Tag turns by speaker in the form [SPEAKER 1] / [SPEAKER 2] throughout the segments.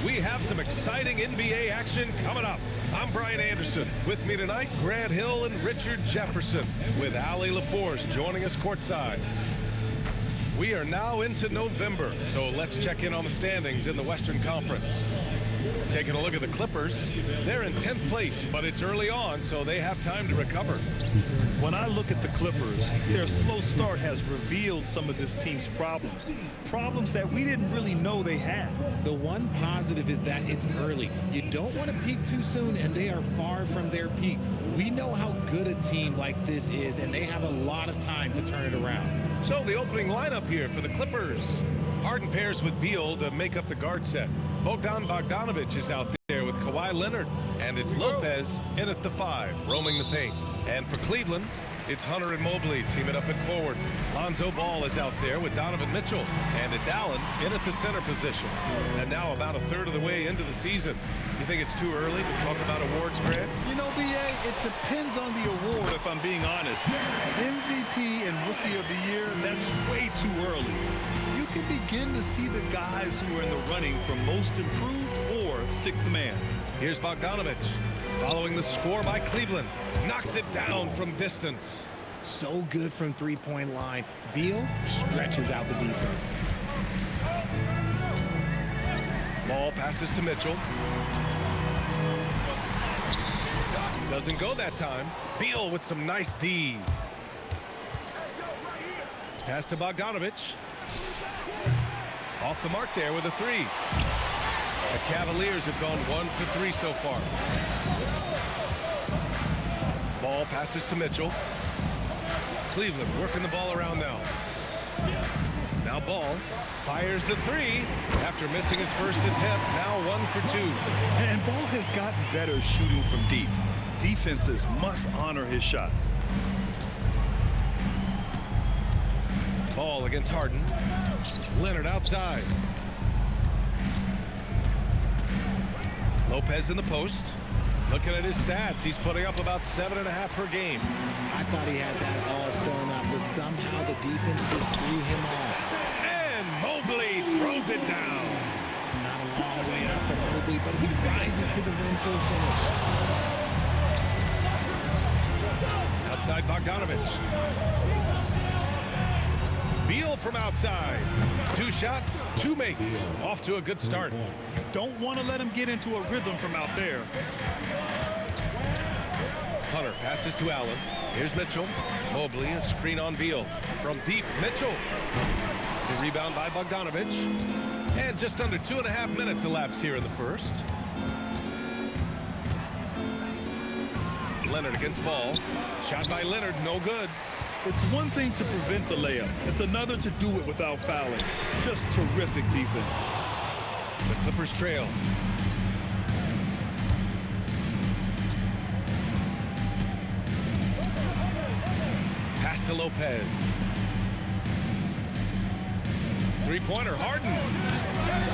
[SPEAKER 1] We have some exciting NBA action coming up. I'm Brian Anderson. With me tonight, Grant Hill and Richard Jefferson, with Allie LaForce joining us courtside. We are now into November, so let's check in on the standings in the Western Conference. Taking a look at the Clippers, they're in 10th place, but it's early on, so they have time to recover.
[SPEAKER 2] When I look at the Clippers, their slow start has revealed some of this team's problems. Problems that we didn't really know they had.
[SPEAKER 3] The one positive is that it's early. You don't want to peak too soon, and they are far from their peak. We know how good a team like this is, and they have a lot of time to turn it around.
[SPEAKER 1] So the opening lineup here for the Clippers. Harden pairs with Beal to make up the guard set. Bogdanovic is out there with Kawhi Leonard, and it's Lopez in at the 5, roaming the paint. And for Cleveland, it's Hunter and Mobley teaming up at forward. Lonzo Ball is out there with Donovan Mitchell, and it's Allen in at the center position. And now about a third of the way into the season. You think it's too early to talk about awards, Grant?
[SPEAKER 2] You know, B.A., it depends on the award, if I'm being honest. MVP and Rookie of the Year, that's way too early. You can begin to see the guys who are in the running for Most Improved or Sixth Man.
[SPEAKER 1] Here's Bogdanovic, following the score by Cleveland. Knocks it down from distance.
[SPEAKER 3] So good from three-point line. Beal stretches out the defense.
[SPEAKER 1] Ball passes to Mitchell. Doesn't go that time. Beal with some nice D. Pass to Bogdanovic. Off the mark there with a 3. The Cavaliers have gone 1 for 3 so far. Ball passes to Mitchell. Cleveland working the ball around now. Now Ball fires the 3 after missing his first attempt. Now 1 for 2.
[SPEAKER 2] And Ball has gotten better shooting from deep. Defenses must honor his shot.
[SPEAKER 1] Ball against Harden. Leonard outside. Lopez in the post. Looking at his stats, he's putting up about 7.5 per game.
[SPEAKER 3] I thought he had that all sewn up, but somehow the defense just threw him off.
[SPEAKER 1] And Mobley throws it down.
[SPEAKER 3] Not a long way up for Mobley, but he rises to the rim for a finish.
[SPEAKER 1] Outside Bogdanovic. Beal from outside. 2 shots, 2 makes. Off to a good start.
[SPEAKER 2] Don't want to let him get into a rhythm from out there.
[SPEAKER 1] Hunter passes to Allen. Here's Mitchell. Mobley, a screen on Beal. From deep, Mitchell. The rebound by Bogdanovic. And just under 2.5 minutes elapsed here in the first. Leonard against Ball. Shot by Leonard, no good.
[SPEAKER 2] It's one thing to prevent the layup. It's another to do it without fouling. Just terrific defense.
[SPEAKER 1] The Clippers trail. Pass to Lopez. Three-pointer, Harden.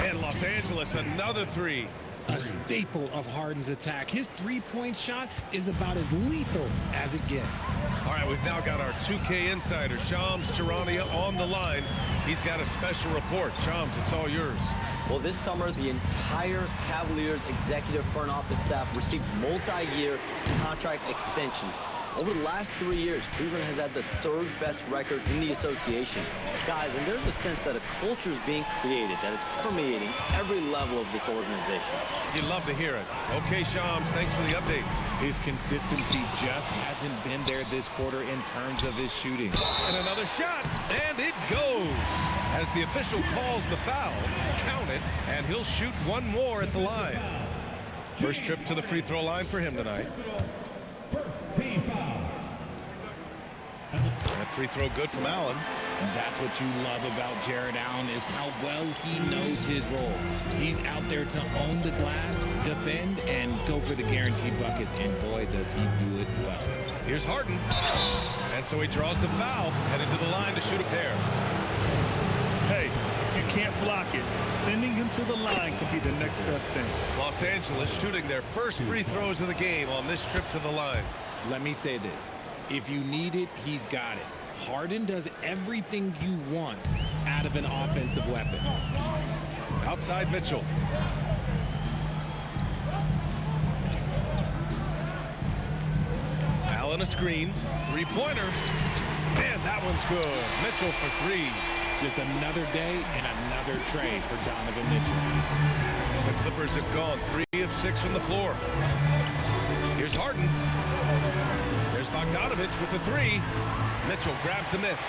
[SPEAKER 1] And Los Angeles, another 3.
[SPEAKER 3] A staple of Harden's attack. His three-point shot is about as lethal as it gets.
[SPEAKER 1] All right, we've now got our 2K insider, Shams Charania, on the line. He's got a special report. Shams, it's all yours.
[SPEAKER 4] Well, this summer, the entire Cavaliers executive front office staff received multi-year contract extensions. Over the last 3 years, Cleveland has had the 3rd best record in the association. Guys, and there's a sense that a culture is being created that is permeating every level of this organization.
[SPEAKER 1] You'd love to hear it. Okay, Shams, thanks for the update.
[SPEAKER 3] His consistency just hasn't been there this quarter in terms of his shooting.
[SPEAKER 1] And another shot, and it goes. As the official calls the foul, count it, and he'll shoot 1 more at the line. First trip to the free throw line for him tonight.
[SPEAKER 5] First team foul.
[SPEAKER 1] That free throw good from Allen.
[SPEAKER 3] That's what you love about Jared Allen, is how well he knows his role. He's out there to own the glass, defend, and go for the guaranteed buckets, and boy, does he do it well.
[SPEAKER 1] Here's Harden. And so he draws the foul, headed to the line to shoot a pair.
[SPEAKER 2] Hey, you can't block it. Sending him to the line could be the next best thing.
[SPEAKER 1] Los Angeles shooting their first free throws of the game on this trip to the line.
[SPEAKER 3] Let me say this. If you need it, he's got it. Harden does everything you want out of an offensive weapon.
[SPEAKER 1] Outside Mitchell. Allen a screen. Three-pointer. And that one's good. Mitchell for three.
[SPEAKER 3] Just another day and another tray for Donovan Mitchell.
[SPEAKER 1] The Clippers have gone 3 of 6 from the floor. Here's Harden. There's Bogdanovich with the three. Mitchell grabs the miss.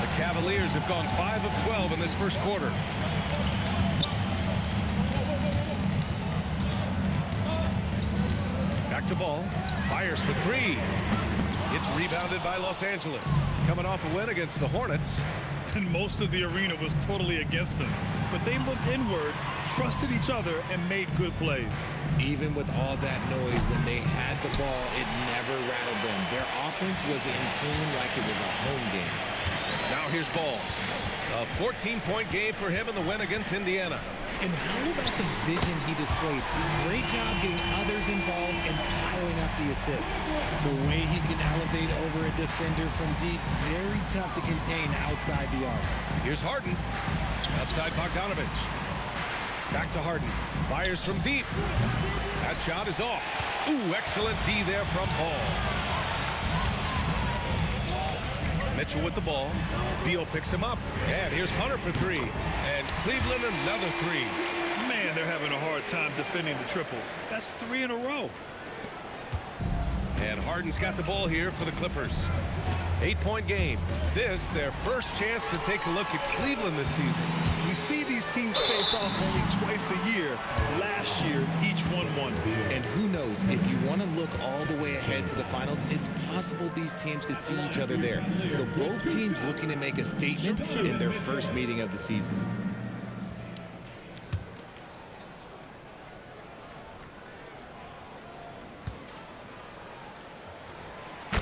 [SPEAKER 1] The Cavaliers have gone 5 of 12 in this first quarter. Back to ball. Fires for three. It's rebounded by Los Angeles. Coming off a win against the Hornets.
[SPEAKER 2] And most of the arena was totally against them. But they looked inward, trusted each other, and made good plays.
[SPEAKER 3] Even with all that noise, when they had the ball, it never rattled them. Their offense was in tune like it was a home game.
[SPEAKER 1] Now here's Ball. A 14-point game for him in the win against Indiana.
[SPEAKER 3] And how about the vision he displayed? Great job getting others involved and piling up the assist. The way he can elevate over a defender from deep, very tough to contain outside the arc.
[SPEAKER 1] Here's Harden. Outside Bogdanovich. Back to Harden. Fires from deep. That shot is off. Ooh, excellent D there from Ball. Mitchell with the ball. Beal picks him up. And here's Hunter for three. And Cleveland another three.
[SPEAKER 2] Man, they're having a hard time defending the triple. That's 3 in a row.
[SPEAKER 1] And Harden's got the ball here for the Clippers. 8-point game. This, their first chance to take a look at Cleveland this season.
[SPEAKER 2] We see these teams face off only twice a year. Last year, each won one.
[SPEAKER 3] And who knows, if you want to look all the way ahead to the finals, it's possible these teams could see each other there. So both teams looking to make a statement in their first meeting of the season.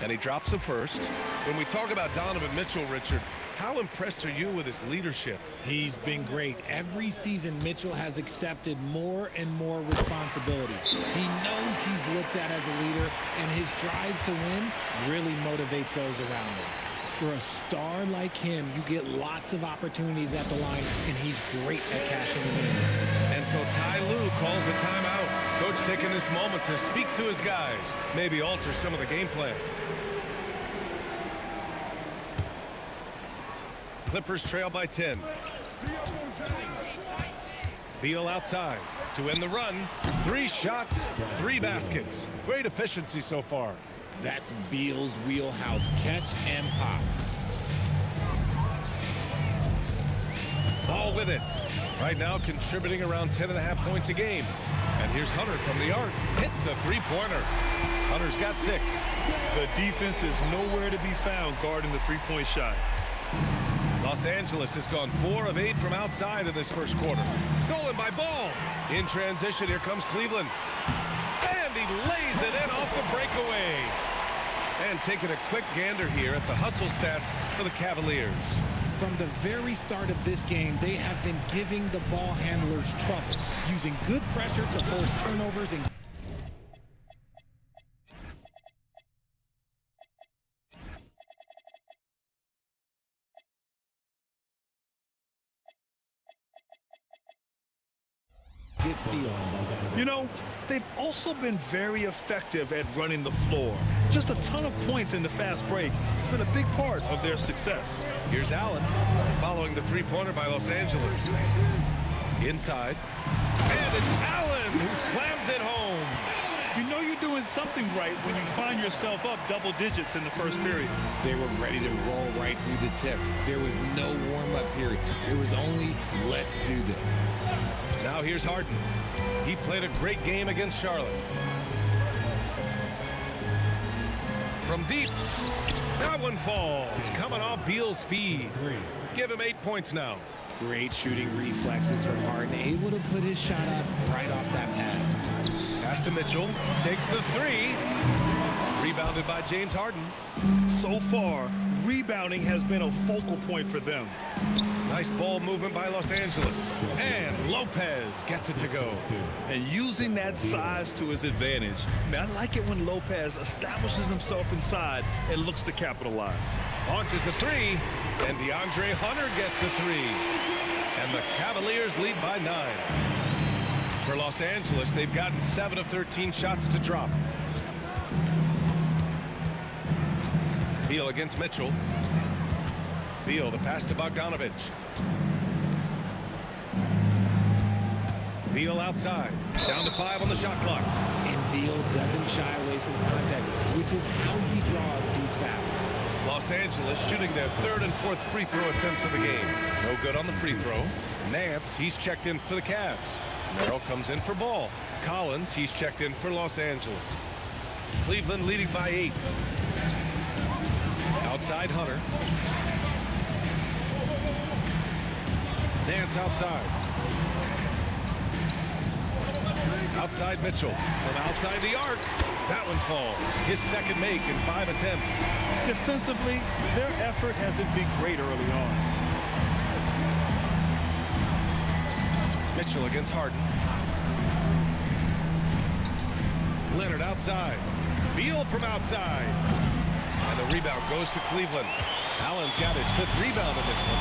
[SPEAKER 1] And he drops the first. When we talk about Donovan Mitchell, Richard, how impressed are you with his leadership?
[SPEAKER 3] He's been great. Every season, Mitchell has accepted more and more responsibility. He knows he's looked at as a leader, and his drive to win really motivates those around him. For a star like him, you get lots of opportunities at the line, and he's great at cashing them in.
[SPEAKER 1] And so Ty Lue calls a timeout. Coach taking this moment to speak to his guys, maybe alter some of the game plan. Clippers trail by 10. Beal outside to end the run. 3 shots, 3 baskets. Great efficiency so far.
[SPEAKER 3] That's Beal's wheelhouse. Catch and pop.
[SPEAKER 1] Ball with it. Right now contributing around 10.5 points a game. And here's Hunter from the arc. Hits a three-pointer. Hunter's got 6.
[SPEAKER 2] The defense is nowhere to be found guarding the three-point shot.
[SPEAKER 1] Los Angeles has gone 4 of 8 from outside in this first quarter. Stolen by Ball. In transition, here comes Cleveland. And he lays it in off the breakaway. And taking a quick gander here at the hustle stats for the Cavaliers.
[SPEAKER 3] From the very start of this game, they have been giving the ball handlers trouble, using good pressure to force turnovers and get steals.
[SPEAKER 2] You know, they've also been very effective at running the floor. Just a ton of points in the fast break. It's been a big part of their success.
[SPEAKER 1] Here's Allen following the three-pointer by Los Angeles. Inside. And it's Allen who slams it home.
[SPEAKER 2] You know you're doing something right when you find yourself up double digits in the first period.
[SPEAKER 3] They were ready to roll right through the tip. There was no warm-up period. There was only, let's do this.
[SPEAKER 1] Now here's Harden. He played a great game against Charlotte. From deep. That one falls. Coming off Beal's feed. Give him 8 points now.
[SPEAKER 3] Great shooting reflexes from Harden. Able to put his shot up right off that pass.
[SPEAKER 1] Pass to Mitchell. Takes the 3. Rebounded by James Harden.
[SPEAKER 2] So far, rebounding has been a focal point for them.
[SPEAKER 1] Nice ball movement by Los Angeles. And Lopez gets it to go.
[SPEAKER 2] And using that size to his advantage. Man, I like it when Lopez establishes himself inside and looks to capitalize.
[SPEAKER 1] Launches a 3. And DeAndre Hunter gets a 3. And the Cavaliers lead by 9. For Los Angeles, they've gotten 7 of 13 shots to drop. Beal against Mitchell. Beal, the pass to Bogdanovich. Beal outside. Down to 5 on the shot clock.
[SPEAKER 3] And Beal doesn't shy away from contact, which is how he draws these fouls.
[SPEAKER 1] Los Angeles shooting their 3rd and 4th free throw attempts of the game. No good on the free throw. Nance, he's checked in for the Cavs. Merrill comes in for Ball. Collins, he's checked in for Los Angeles. Cleveland leading by 8. Outside Hunter. Nance outside. Outside Mitchell. From outside the arc. That one falls. His second make in 5 attempts.
[SPEAKER 2] Defensively, their effort hasn't been great early on.
[SPEAKER 1] Mitchell against Harden. Leonard outside. Beal from outside. And the rebound goes to Cleveland. Allen's got his 5th rebound in this one.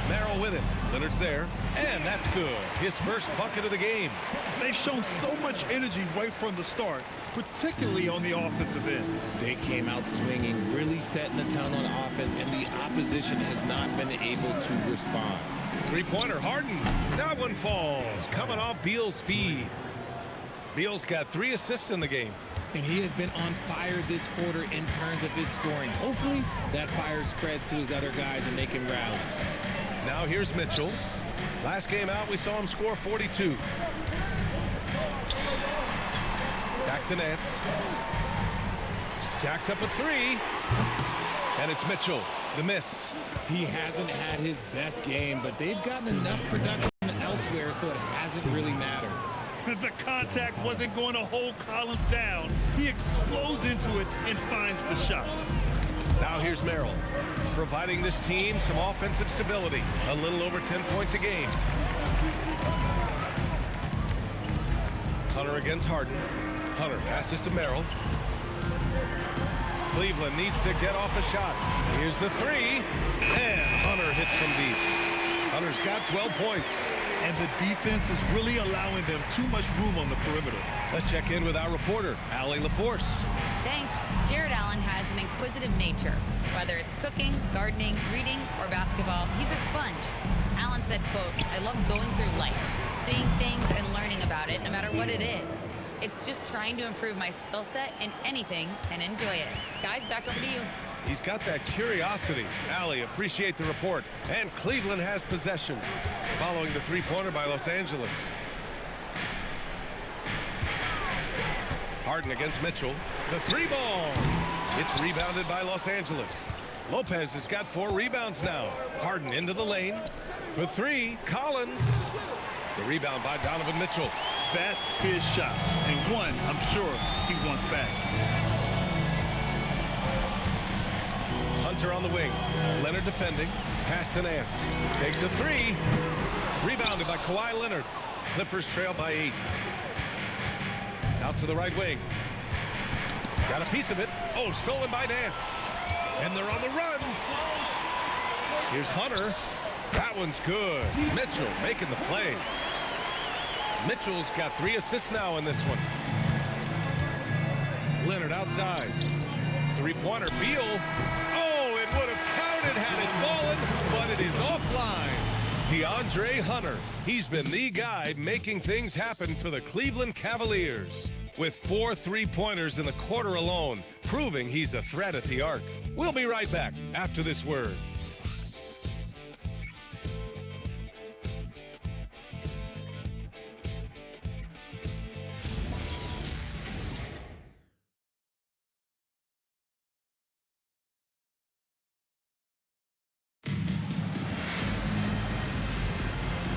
[SPEAKER 1] Merrill with it. Leonard's there. And that's good. His first bucket of the game.
[SPEAKER 2] They've shown so much energy right from the start, particularly on the offensive end.
[SPEAKER 3] They came out swinging, really setting the tone on offense, and the opposition has not been able to respond.
[SPEAKER 1] Three-pointer, Harden. That one falls. Coming off Beal's feed. Beal's got 3 assists in the game.
[SPEAKER 3] And he has been on fire this quarter in terms of his scoring. Hopefully, that fire spreads to his other guys and they can rally.
[SPEAKER 1] Now here's Mitchell. Last game out, we saw him score 42. Back to Nance. Jacks up a 3. And it's Mitchell. The miss.
[SPEAKER 3] He hasn't had his best game, but they've gotten enough production elsewhere, so it hasn't really mattered.
[SPEAKER 2] The contact wasn't going to hold Collins down. He explodes into it and finds the shot.
[SPEAKER 1] Now here's Merrill, providing this team some offensive stability. A little over 10 points a game. Hunter against Harden. Hunter passes to Merrill. Cleveland needs to get off a shot. Here's the 3. And Hunter hits from deep. Hunter's got 12 points.
[SPEAKER 2] And the defense is really allowing them too much room on the perimeter.
[SPEAKER 1] Let's check in with our reporter, Allie LaForce.
[SPEAKER 6] Thanks. Jared Allen has an inquisitive nature. Whether it's cooking, gardening, reading, or basketball, he's a sponge. Allen said, quote, "I love going through life, seeing things and learning about it no matter what it is. It's just trying to improve my skill set in anything and enjoy it." Guys, back over to you.
[SPEAKER 1] He's got that curiosity. Allie, appreciate the report. And Cleveland has possession following the three-pointer by Los Angeles. Harden against Mitchell. The 3 ball. It's rebounded by Los Angeles. Lopez has got 4 rebounds now. Harden into the lane. For 3, Collins. The rebound by Donovan Mitchell.
[SPEAKER 2] That's his shot. And one, I'm sure, he wants back.
[SPEAKER 1] Hunter on the wing. Leonard defending. Pass to Nance. Takes a 3. Rebounded by Kawhi Leonard. Clippers trail by 8. Out to the right wing. Got a piece of it. Oh, stolen by Nance. And they're on the run. Here's Hunter. That one's good. Mitchell making the play. Mitchell's got 3 assists now in this one. Leonard outside. Three-pointer. Beal. Oh, it would have counted had it fallen, but it is offline. DeAndre Hunter. He's been the guy making things happen for the Cleveland Cavaliers. With 4 3-pointers in the quarter alone, proving he's a threat at the arc. We'll be right back after this word.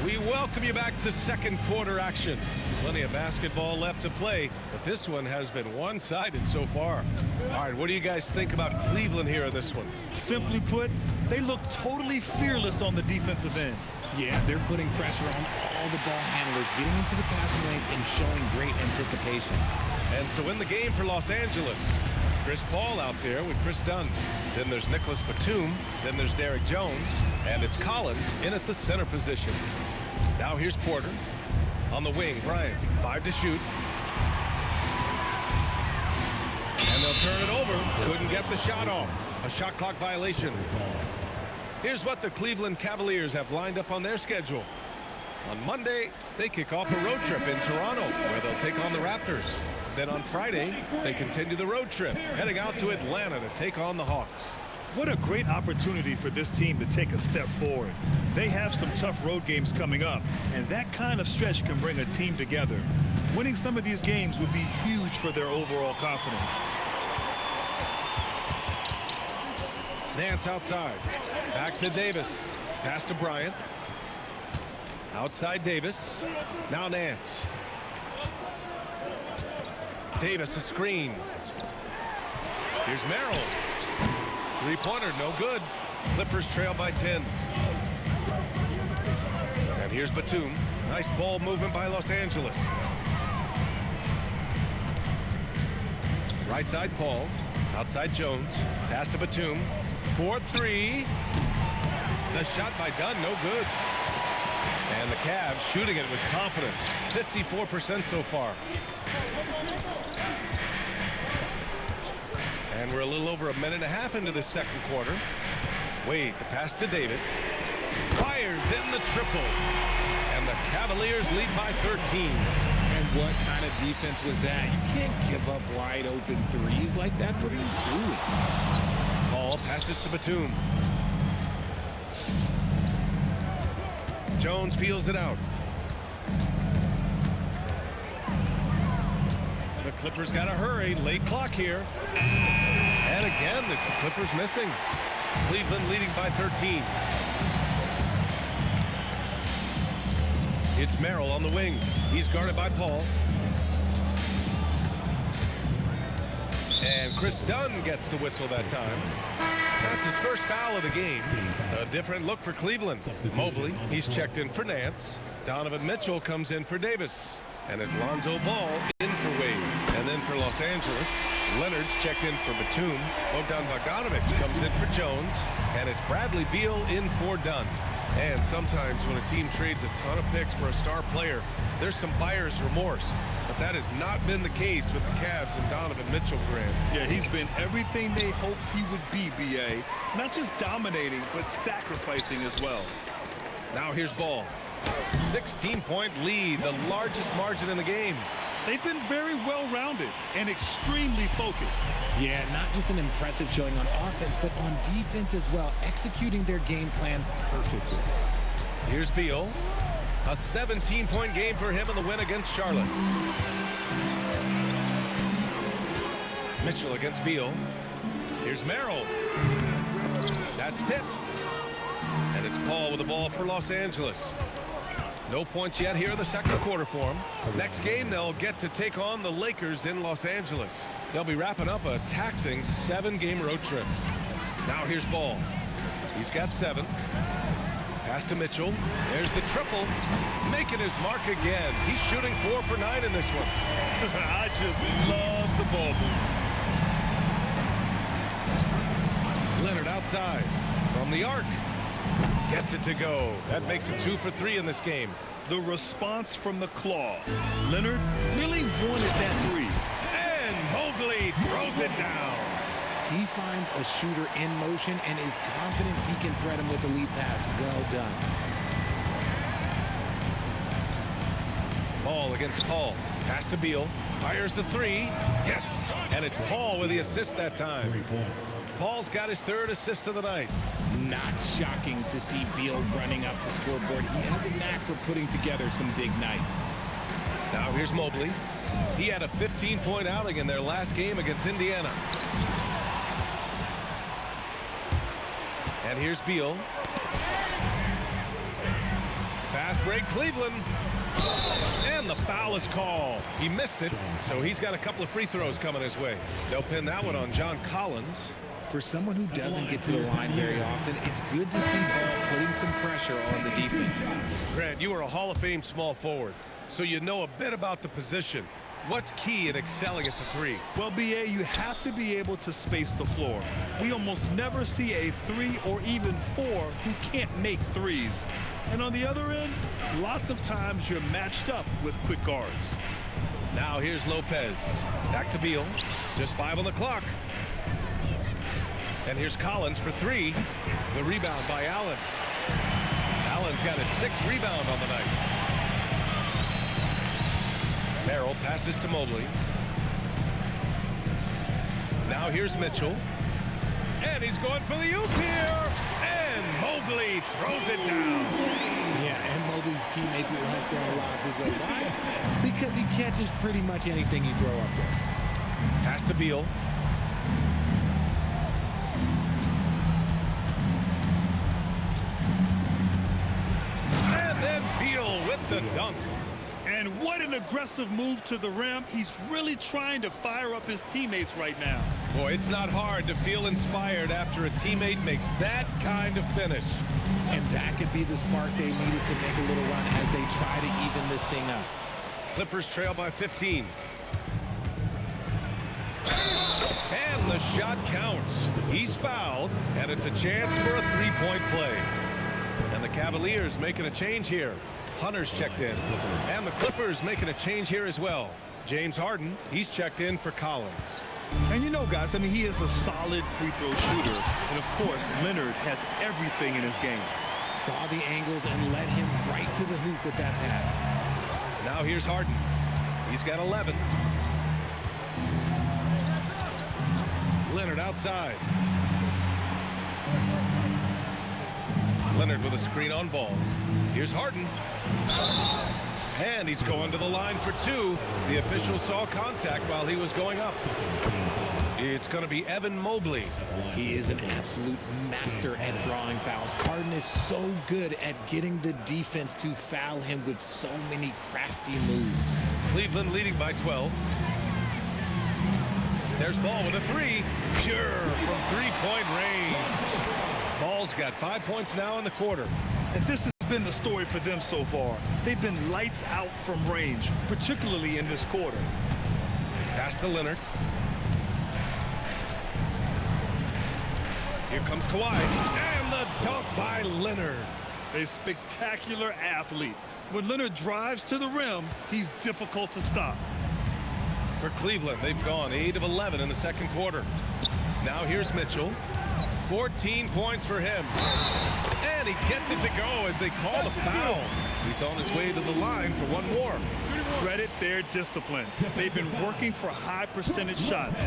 [SPEAKER 1] We welcome you back to second quarter action. Plenty of basketball left to play, but this one has been one-sided so far. All right, what do you guys think about Cleveland here in this one?
[SPEAKER 2] Simply put, they look totally fearless on the defensive end.
[SPEAKER 3] Yeah, they're putting pressure on all the ball handlers, getting into the passing lanes and showing great anticipation.
[SPEAKER 1] And so in the game for Los Angeles, Chris Paul out there with Chris Dunn. Then there's Nicholas Batum. Then there's Derek Jones. And it's Collins in at the center position. Now here's Porter. On the wing, Bryant. 5 to shoot. And they'll turn it over. Couldn't get the shot off. A shot clock violation. Here's what the Cleveland Cavaliers have lined up on their schedule. On Monday, they kick off a road trip in Toronto, where they'll take on the Raptors. Then on Friday, they continue the road trip, heading out to Atlanta to take on the Hawks.
[SPEAKER 2] What a great opportunity for this team to take a step forward. They have some tough road games coming up, and that kind of stretch can bring a team together. Winning some of these games would be huge for their overall confidence.
[SPEAKER 1] Nance outside. Back to Davis. Pass to Bryant. Outside Davis. Now Nance. Davis a screen. Here's Merrill. Three-pointer, no good. Clippers trail by 10. And here's Batum. Nice ball movement by Los Angeles. Right side Paul. Outside Jones. Pass to Batum. 4-3. The shot by Dunn, no good. And the Cavs shooting it with confidence. 54% so far. And we're a little over a minute and a half into the second quarter. Wade, the pass to Davis. Fires in the triple. And the Cavaliers lead by 13.
[SPEAKER 3] And what kind of defense was that? You can't give up wide open threes like that. What are you doing?
[SPEAKER 1] Paul passes to Batum. Jones feels it out. The Clippers got to hurry. Late clock here. And again, it's the Clippers missing. Cleveland leading by 13. It's Merrill on the wing. He's guarded by Paul. And Chris Dunn gets the whistle that time. That's his first foul of the game. A different look for Cleveland. Mobley, he's checked in for Nance. Donovan Mitchell comes in for Davis. And it's Lonzo Ball in for Wade. And then for Los Angeles, Leonard's checked in for Batum. Bogdan Bogdanovic comes in for Jones. And it's Bradley Beal in for Dunn. And sometimes when a team trades a ton of picks for a star player, there's some buyer's remorse. But that has not been the case with the Cavs and Donovan Mitchell, Grant.
[SPEAKER 2] Yeah, he's been everything they hoped he would be, B.A. Not just dominating, but sacrificing as well.
[SPEAKER 1] Now here's Ball. 16-point lead, the largest margin in the game.
[SPEAKER 2] They've been very well-rounded and extremely focused.
[SPEAKER 3] Yeah, not just an impressive showing on offense, but on defense as well, executing their game plan perfectly.
[SPEAKER 1] Here's Beal. A 17-point game for him in the win against Charlotte. Mitchell against Beal. Here's Merrill. That's tipped. And it's Paul with the ball for Los Angeles. No points yet here in the second quarter for them. Next game, they'll get to take on the Lakers in Los Angeles. They'll be wrapping up a taxing 7-game road trip. Now here's Ball. He's got 7. Pass to Mitchell. There's the triple. Making his mark again. He's shooting 4 for 9 in this one.
[SPEAKER 2] I just love the ball movement.
[SPEAKER 1] Leonard outside. From the arc. Gets it to go. That makes it 2 for 3 in this game.
[SPEAKER 2] The response from the claw. Leonard really wanted that 3.
[SPEAKER 1] And Mobley throws it down.
[SPEAKER 3] He finds a shooter in motion and is confident he can thread him with the lead pass. Well done.
[SPEAKER 1] Ball against Paul. Pass to Beal. Fires the 3. Yes. And it's Paul with the assist that time. Paul's got his 3rd assist of the night.
[SPEAKER 3] Not shocking to see Beal running up the scoreboard. He has a knack for putting together some big nights.
[SPEAKER 1] Now here's Mobley. He had a 15-point outing in their last game against Indiana. And here's Beal. Fast break Cleveland. And the foul is called. He missed it, so he's got a couple of free throws coming his way. They'll pin that one on John Collins.
[SPEAKER 3] For someone who doesn't get to the line very often, it's good to see Ball putting some pressure on the defense.
[SPEAKER 1] Grant, you were a Hall of Fame small forward, so you know a bit about the position. What's key in excelling at the 3?
[SPEAKER 2] Well, B.A., you have to be able to space the floor. We almost never see a 3 or even 4 who can't make 3s. And on the other end, lots of times you're matched up with quick guards.
[SPEAKER 1] Now here's Lopez. Back to Beal. Just 5 on the clock. And here's Collins for 3. The rebound by Allen. Allen's got his 6th rebound on the night. Merrill passes to Mobley. Now here's Mitchell. And he's going for the oop here. And Mobley throws it down.
[SPEAKER 3] Yeah, and Mobley's teammates will have throwing lobs his way. Why? Because he catches pretty much anything you throw up there.
[SPEAKER 1] Pass to Beal. And then Beal with the dunk.
[SPEAKER 2] And what an aggressive move to the rim. He's really trying to fire up his teammates right now.
[SPEAKER 1] Boy, it's not hard to feel inspired after a teammate makes that kind of finish.
[SPEAKER 3] And that could be the spark they needed to make a little run as they try to even this thing up.
[SPEAKER 1] Clippers trail by 15. And the shot counts. He's fouled, and it's a chance for a 3-point play. And the Cavaliers making a change here. Hunter's checked in. And the Clippers making a change here as well. James Harden, he's checked in for Collins.
[SPEAKER 2] And you know, guys, I mean, he is a solid free throw shooter. And, of course, Leonard has everything in his game.
[SPEAKER 3] Saw the angles and led him right to the hoop with that pass.
[SPEAKER 1] Now here's Harden. He's got 11. Leonard outside. Leonard with a screen on Ball. Here's Harden. And he's going to the line for 2. The official saw contact while he was going up. It's going to be Evan Mobley.
[SPEAKER 3] He is an absolute master at drawing fouls. Harden is so good at getting the defense to foul him with so many crafty moves.
[SPEAKER 1] Cleveland leading by 12. There's Ball with a 3. Pure from 3-point range. Ball's got 5 points now in the quarter.
[SPEAKER 2] And this has been the story for them so far. They've been lights out from range, particularly in this quarter.
[SPEAKER 1] Pass to Leonard. Here comes Kawhi. And the dunk by Leonard.
[SPEAKER 2] A spectacular athlete. When Leonard drives to the rim, he's difficult to stop.
[SPEAKER 1] For Cleveland, they've gone 8 of 11 in the second quarter. Now here's Mitchell. 14 points for him. And he gets it to go as they call the foul. He's on his way to the line for one more.
[SPEAKER 2] Credit their discipline. They've been working for high percentage shots.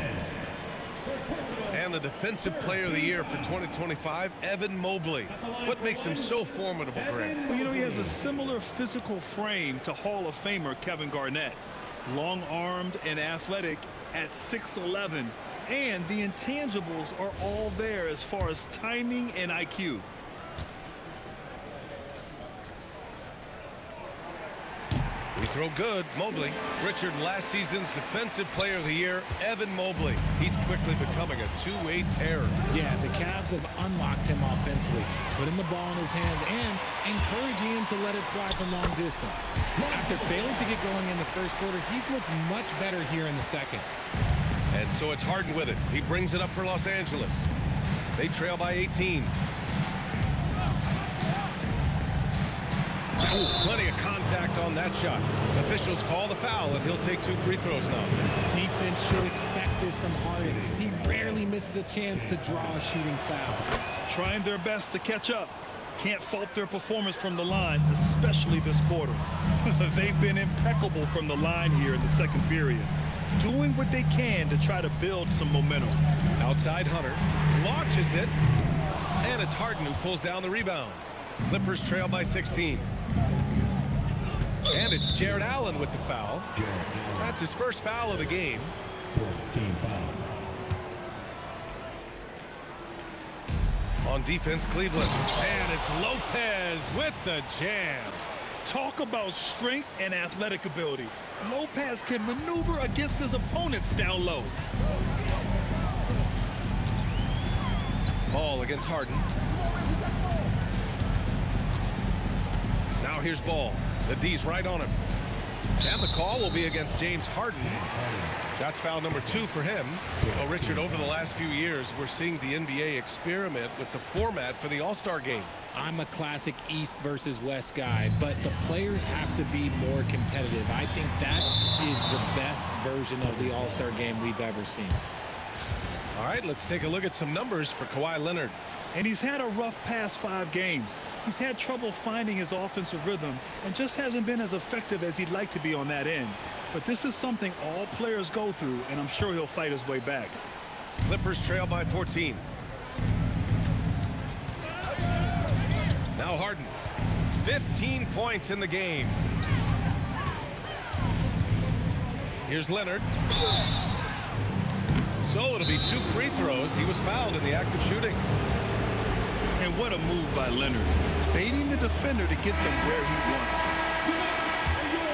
[SPEAKER 1] And the Defensive Player of the Year for 2025, Evan Mobley. What makes him so formidable, Grant?
[SPEAKER 2] Well, you know, he has a similar physical frame to Hall of Famer Kevin Garnett. Long-armed and athletic at 6'11", and the intangibles are all there as far as timing and IQ.
[SPEAKER 1] We throw good. Mobley. Richard, last season's Defensive Player of the Year, Evan Mobley. He's quickly becoming a two-way terror.
[SPEAKER 3] Yeah, the Cavs have unlocked him offensively, putting the ball in his hands and encouraging him to let it fly from long distance. After failing to get going in the first quarter, he's looked much better here in the second.
[SPEAKER 1] And so it's Harden with it. He brings it up for Los Angeles. They trail by 18. Oh, plenty of contact on that shot. Officials call the foul, and he'll take 2 free throws now.
[SPEAKER 3] Defense should expect this from Harden. He rarely misses a chance to draw a shooting foul.
[SPEAKER 2] Trying their best to catch up. Can't fault their performance from the line, especially this quarter. They've been impeccable from the line here in the second period, doing what they can to try to build some momentum.
[SPEAKER 1] Outside Hunter launches it, and it's Harden who pulls down the rebound. Clippers trail by 16. And it's Jared Allen with the foul. That's his first foul of the game.
[SPEAKER 5] 14 foul.
[SPEAKER 1] On defense, Cleveland. And it's Lopez with the jam.
[SPEAKER 2] Talk about strength and athletic ability. Lopez can maneuver against his opponents down low.
[SPEAKER 1] Ball against Harden. Now here's Ball. The D's right on him. And the call will be against James Harden. That's foul number 2 for him. Well, Richard, over the last few years, we're seeing the NBA experiment with the format for the All-Star game.
[SPEAKER 3] I'm a classic East versus West guy, but the players have to be more competitive. I think that is the best version of the All-Star game we've ever seen.
[SPEAKER 1] All right, let's take a look at some numbers for Kawhi Leonard.
[SPEAKER 2] And he's had a rough past 5 games. He's had trouble finding his offensive rhythm and just hasn't been as effective as he'd like to be on that end. But this is something all players go through, and I'm sure he'll fight his way back.
[SPEAKER 1] Clippers trail by 14. Now Harden. 15 points in the game. Here's Leonard. So it'll be 2 free throws. He was fouled in the act of shooting.
[SPEAKER 2] And what a move by Leonard. Baiting the defender to get them where he wants them.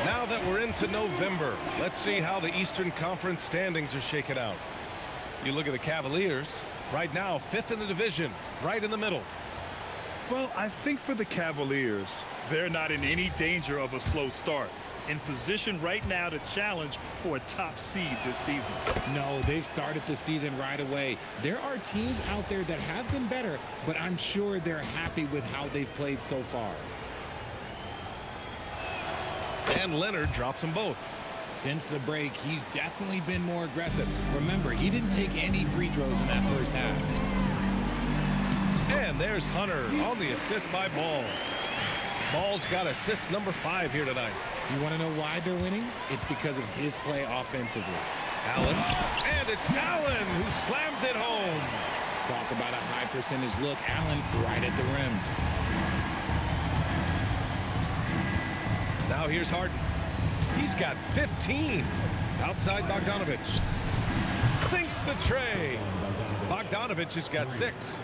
[SPEAKER 1] Now that we're into November, let's see how the Eastern Conference standings are shaken out. You look at the Cavaliers, right now 5th in the division, right in the middle.
[SPEAKER 2] Well, I think for the Cavaliers, they're not in any danger of a slow start. In position right now to challenge for a top seed this season.
[SPEAKER 3] No, they've started the season right away. There are teams out there that have been better, but I'm sure they're happy with how they've played so far.
[SPEAKER 1] And Leonard drops them both.
[SPEAKER 3] Since the break, he's definitely been more aggressive. Remember, he didn't take any free throws in that first half.
[SPEAKER 1] And there's Hunter on the assist by Ball. Ball's got assist number 5 here tonight.
[SPEAKER 3] You want to know why they're winning? It's because of his play offensively.
[SPEAKER 1] Allen. And it's Allen who slams it home.
[SPEAKER 3] Talk about a high percentage look. Allen right at the rim.
[SPEAKER 1] Now here's Harden. He's got 15. Outside Bogdanovich. Sinks the tray. Bogdanovich has got 6.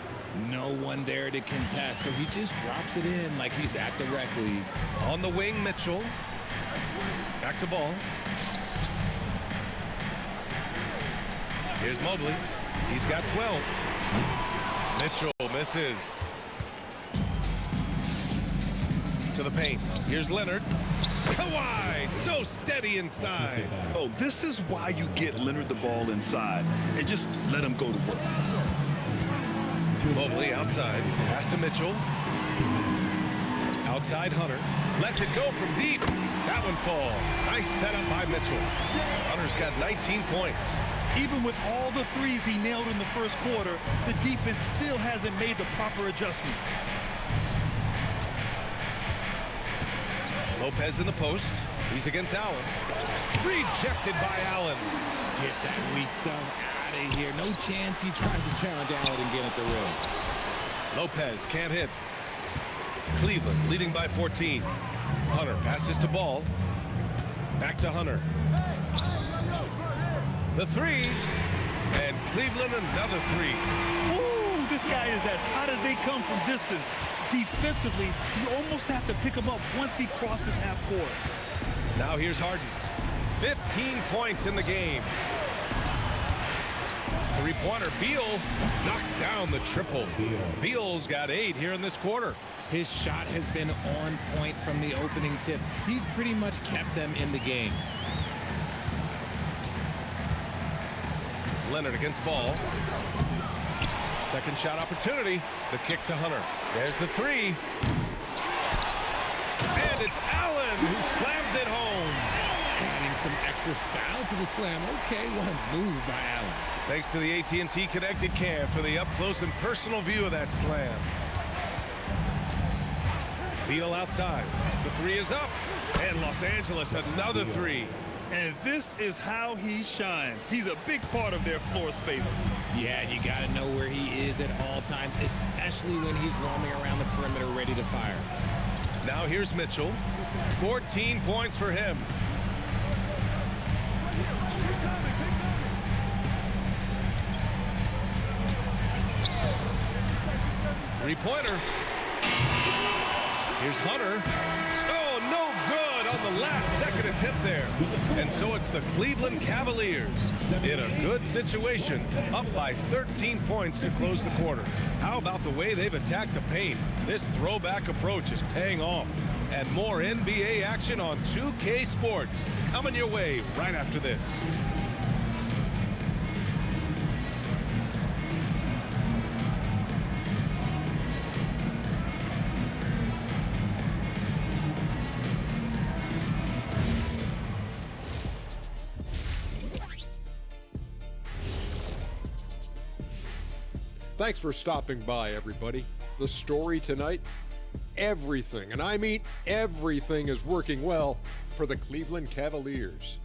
[SPEAKER 3] No one there to contest, so he just drops it in like he's at the rec league.
[SPEAKER 1] On the wing, Mitchell. Back to Ball. Here's Mobley. He's got 12. Mitchell misses. To the paint. Here's Leonard. Kawhi, so steady inside.
[SPEAKER 2] Oh, this is why you get Leonard the ball inside and just let him go to work.
[SPEAKER 1] Mobley outside. Pass to Mitchell. Outside Hunter. Lets it go from deep. That one falls. Nice setup by Mitchell. Hunter's got 19 points.
[SPEAKER 2] Even with all the threes he nailed in the first quarter, the defense still hasn't made the proper adjustments.
[SPEAKER 1] Lopez in the post. He's against Allen. Rejected by Allen.
[SPEAKER 3] Get that weak stuff out of here. No chance he tries to challenge Allen and get at the rim.
[SPEAKER 1] Lopez can't hit. Cleveland leading by 14. Hunter passes to Ball. Back to Hunter. The 3. And Cleveland another 3.
[SPEAKER 2] Ooh, this guy is as hot as they come from distance. Defensively, you almost have to pick him up once he crosses half court.
[SPEAKER 1] Now here's Harden. 15 points in the game. Three-pointer. Beal knocks down the triple. Beal's got 8 here in this quarter.
[SPEAKER 3] His shot has been on point from the opening tip. He's pretty much kept them in the game.
[SPEAKER 1] Leonard against Ball. Second shot opportunity. The kick to Hunter. There's the 3. And it's Allen who slams it home.
[SPEAKER 3] Adding some extra style to the slam. Okay, what a move by Allen.
[SPEAKER 1] Thanks to the AT&T Connected Cam for the up-close and personal view of that slam. Beal outside. The 3 is up. And Los Angeles another 3.
[SPEAKER 2] And this is how he shines. He's a big part of their floor space.
[SPEAKER 3] Yeah, you got to know where he is at all times, especially when he's roaming around the perimeter ready to fire.
[SPEAKER 1] Now here's Mitchell. 14 points for him. Three-pointer. Here's Hunter. Oh, no good on the last second attempt there. And so it's the Cleveland Cavaliers in a good situation, up by 13 points to close the quarter. How about the way they've attacked the paint? This throwback approach is paying off. and more NBA action on 2K Sports coming your way right after this.
[SPEAKER 7] Thanks for stopping by, everybody. The story tonight, everything, and I mean everything, is working well for the Cleveland Cavaliers.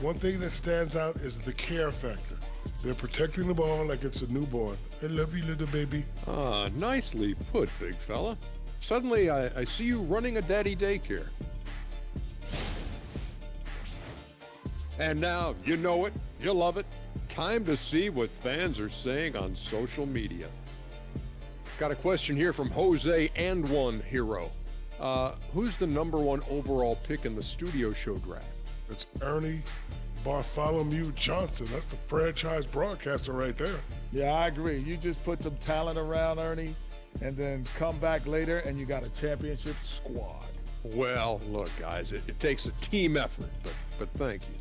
[SPEAKER 8] One thing that stands out is the care factor. They're protecting the ball like it's a newborn. I love you, little baby.
[SPEAKER 7] Ah, nicely put, big fella. Suddenly, I see you running a daddy daycare. And now, you know it, you love it. Time to see what fans are saying on social media. Got a question here from Jose and One Hero. Who's the #1 overall pick in the studio show draft?
[SPEAKER 8] It's Ernie Bartholomew Johnson. That's the franchise broadcaster right there.
[SPEAKER 9] Yeah, I agree. You just put some talent around Ernie and then come back later and you got a championship squad.
[SPEAKER 7] Well, look, guys, it takes a team effort, but thank you.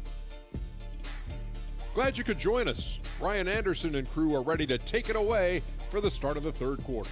[SPEAKER 7] Glad you could join us. Ryan Anderson and crew are ready to take it away for the start of the third quarter.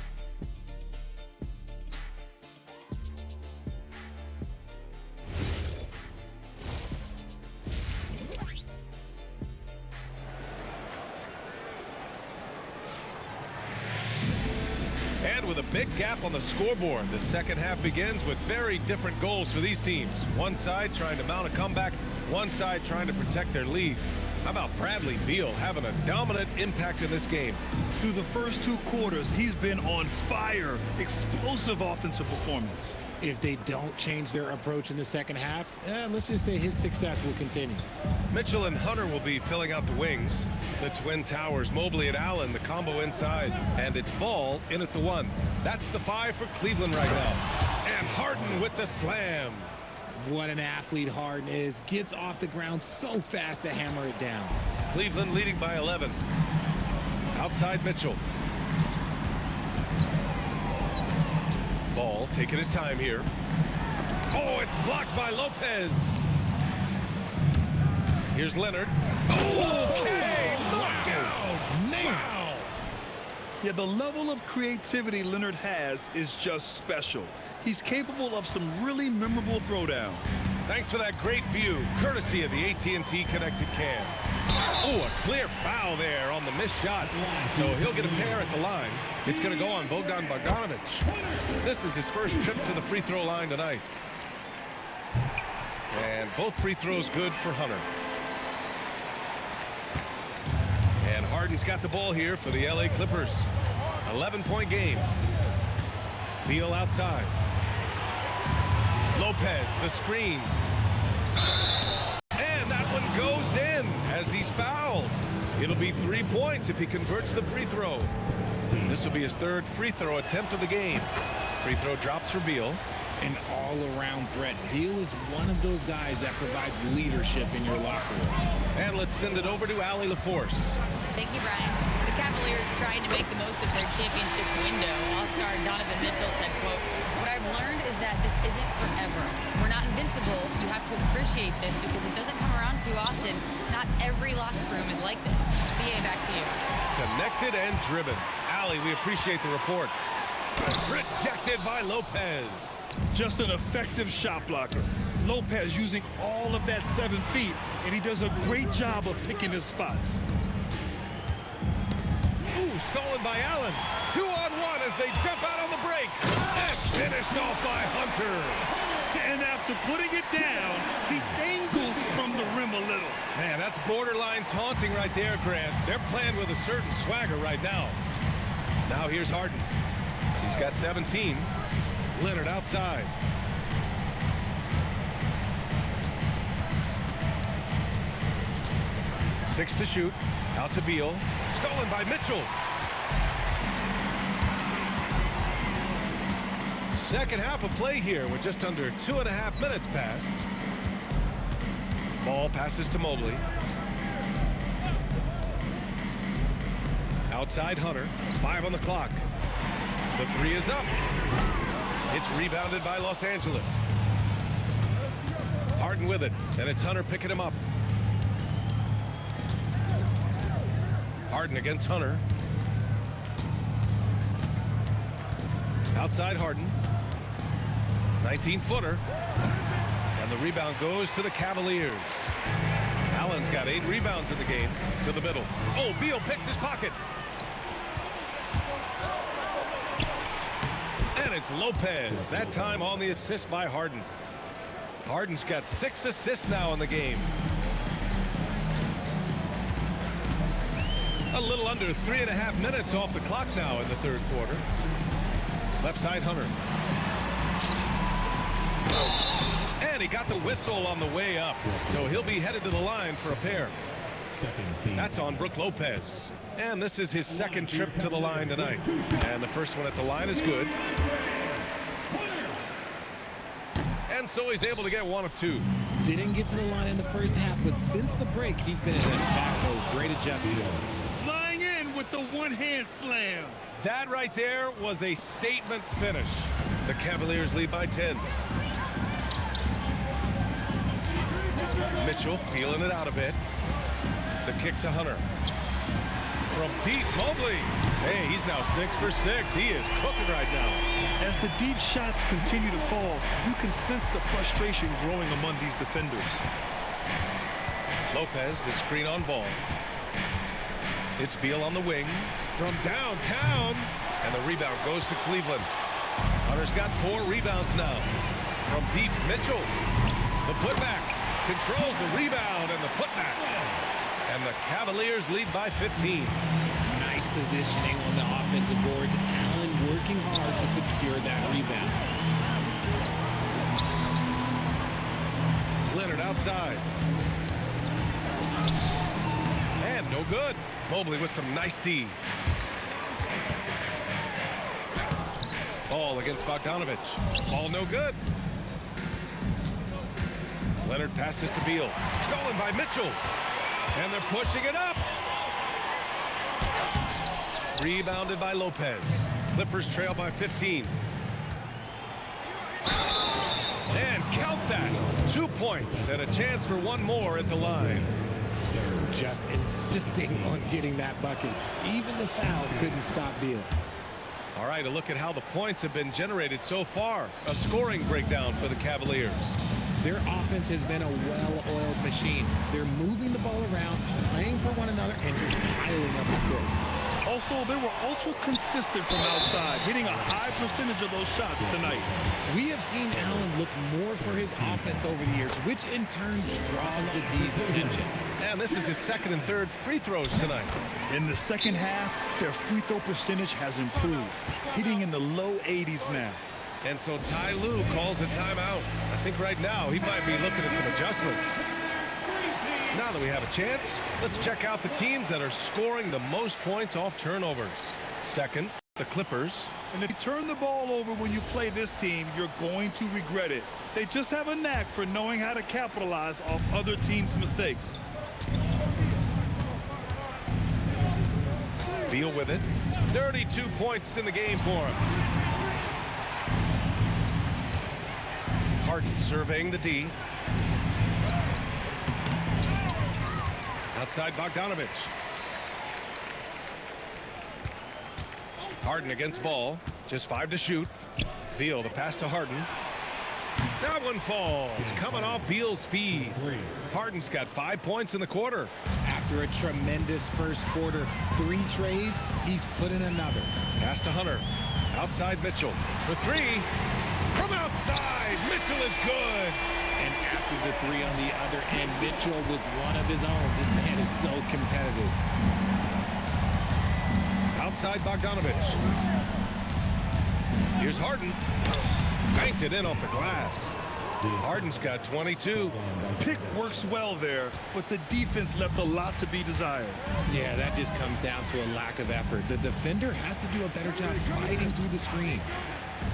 [SPEAKER 1] And with a big gap on the scoreboard, the second half begins with very different goals for these teams. One side trying to mount a comeback, one side trying to protect their lead. How about Bradley Beal having a dominant impact in this game?
[SPEAKER 2] Through the first 2 quarters, he's been on fire. Explosive offensive performance.
[SPEAKER 3] If they don't change their approach in the second half, let's just say his success will continue.
[SPEAKER 1] Mitchell and Hunter will be filling out the wings. The Twin Towers, Mobley and Allen, the combo inside. And it's Ball in at the 1. That's the 5 for Cleveland right now. And Harden with the slam.
[SPEAKER 3] What an athlete Harden is. Gets off the ground so fast to hammer it down.
[SPEAKER 1] Cleveland leading by 11. Outside Mitchell. Ball taking his time here. Oh, it's blocked by Lopez. Here's Leonard. Okay, look out. Wow.
[SPEAKER 2] Yeah, the level of creativity Leonard has is just special. He's capable of some really memorable throwdowns.
[SPEAKER 1] Thanks for that great view, courtesy of the AT&T Connected Cam. Oh, a clear foul there on the missed shot. So he'll get a pair at the line. It's going to go on Bogdan Bogdanovic. This is his first trip to the free throw line tonight. And both free throws good for Hunter. And Harden's got the ball here for the LA Clippers. 11-point game. Beal outside. Lopez, the screen. And that one goes in as he's fouled. It'll be 3 points if he converts the free throw. This will be his 3rd free throw attempt of the game. Free throw drops for Beal.
[SPEAKER 3] An all-around threat. Beal is one of those guys that provides leadership in your locker room.
[SPEAKER 1] And let's send it over to Allie LaForce.
[SPEAKER 6] Thank you, Brian. The Cavaliers trying to make the most of their championship window. All-star Donovan Mitchell said, quote, "What I've learned is that this isn't forever. We're not invincible. You have to appreciate this because it doesn't come around too often. Not every locker room is like this." BA, back to you.
[SPEAKER 1] Connected and driven. Allie, we appreciate the report. Rejected by Lopez.
[SPEAKER 2] Just an effective shot blocker. Lopez using all of that 7 feet, and he does a great job of picking his spots.
[SPEAKER 1] Ooh, stolen by Allen. 2-on-1 as they jump out on the break. And finished off by Hunter.
[SPEAKER 2] And after putting it down, he dangles from the rim a little.
[SPEAKER 1] Man, that's borderline taunting right there, Grant. They're playing with a certain swagger right now. Now here's Harden. He's got 17. Leonard outside. Six to shoot. Out to Beal. Stolen by Mitchell. Second half of play here with just under 2.5 minutes passed. Ball passes to Mobley. Outside Hunter. 5 on the clock. The 3 is up. It's rebounded by Los Angeles. Harden with it, and it's Hunter picking him up. Harden against Hunter. Outside Harden. 19-footer. And the rebound goes to the Cavaliers. Allen's got 8 rebounds in the game. To the middle. Oh, Beal picks his pocket. And it's Lopez. That time on the assist by Harden. Harden's got 6 assists now in the game. A little under 3.5 minutes off the clock now in the third quarter. Left side Hunter. And he got the whistle on the way up. So he'll be headed to the line for a pair. That's on Brook Lopez. And this is his second trip to the line tonight. And the first one at the line is good. And so he's able to get 1 of 2.
[SPEAKER 3] Didn't get to the line in the first half, but since the break, he's been in an attack mode. Great adjustment.
[SPEAKER 2] Flying in with the one-hand slam.
[SPEAKER 1] That right there was a statement finish. The Cavaliers lead by 10. Mitchell feeling it out a bit. The kick to Hunter. From deep, Mobley. Hey, he's now 6 for 6. He is cooking right now.
[SPEAKER 2] As the deep shots continue to fall, you can sense the frustration growing among these defenders.
[SPEAKER 1] Lopez, the screen on ball. It's Beal on the wing from downtown. And the rebound goes to Cleveland. Hunter's got 4 rebounds now. From deep, Mitchell. The putback. Controls the rebound and the putback. And the Cavaliers lead by 15.
[SPEAKER 3] Nice positioning on the offensive board. Allen working hard to secure that rebound.
[SPEAKER 1] Leonard outside. And no good. Mobley with some nice D. Ball against Bogdanovich. Ball no good. Leonard passes to Beal. Stolen by Mitchell. And they're pushing it up. Rebounded by Lopez. Clippers trail by 15. And count that. 2 points and a chance for 1 more at the line.
[SPEAKER 3] They're just insisting on getting that bucket. Even the foul couldn't stop Beal.
[SPEAKER 1] All right, a look at how the points have been generated so far. A scoring breakdown for the Cavaliers.
[SPEAKER 3] Their offense has been a well-oiled machine. They're moving the ball around, playing for one another, and just piling up assists.
[SPEAKER 2] Also, they were ultra consistent from outside, hitting a high percentage of those shots tonight.
[SPEAKER 3] We have seen Allen look more for his offense over the years, which in turn draws the D's attention.
[SPEAKER 1] And this is his second and third free throws tonight.
[SPEAKER 2] In the second half, their free throw percentage has improved, hitting in the low 80s now.
[SPEAKER 1] And so Ty Lue calls a timeout. I think right now he might be looking at some adjustments. Now that we have a chance, let's check out the teams that are scoring the most points off turnovers. Second, the Clippers.
[SPEAKER 2] And if you turn the ball over when you play this team, you're going to regret it. They just have a knack for knowing how to capitalize off other teams' mistakes.
[SPEAKER 1] Beal with it. 32 points in the game for him. Harden surveying the D. Outside Bogdanovich. Harden against ball. Just 5 to shoot. Beal the pass to Harden. That one falls. Coming off Beal's feed. Harden's got 5 points in the quarter.
[SPEAKER 3] After a tremendous first quarter, 3 trays, he's put in another.
[SPEAKER 1] Pass to Hunter. Outside Mitchell for 3. From outside, Mitchell is good.
[SPEAKER 3] And after the 3 on the other end, Mitchell with one of his own. This man is so competitive.
[SPEAKER 1] Outside Bogdanovich. Here's Harden. Banked it in off the glass. Harden's got 22.
[SPEAKER 2] Pick works well there, but the defense left a lot to be desired.
[SPEAKER 3] Yeah, that just comes down to a lack of effort. The defender has to do a better job fighting through the screen.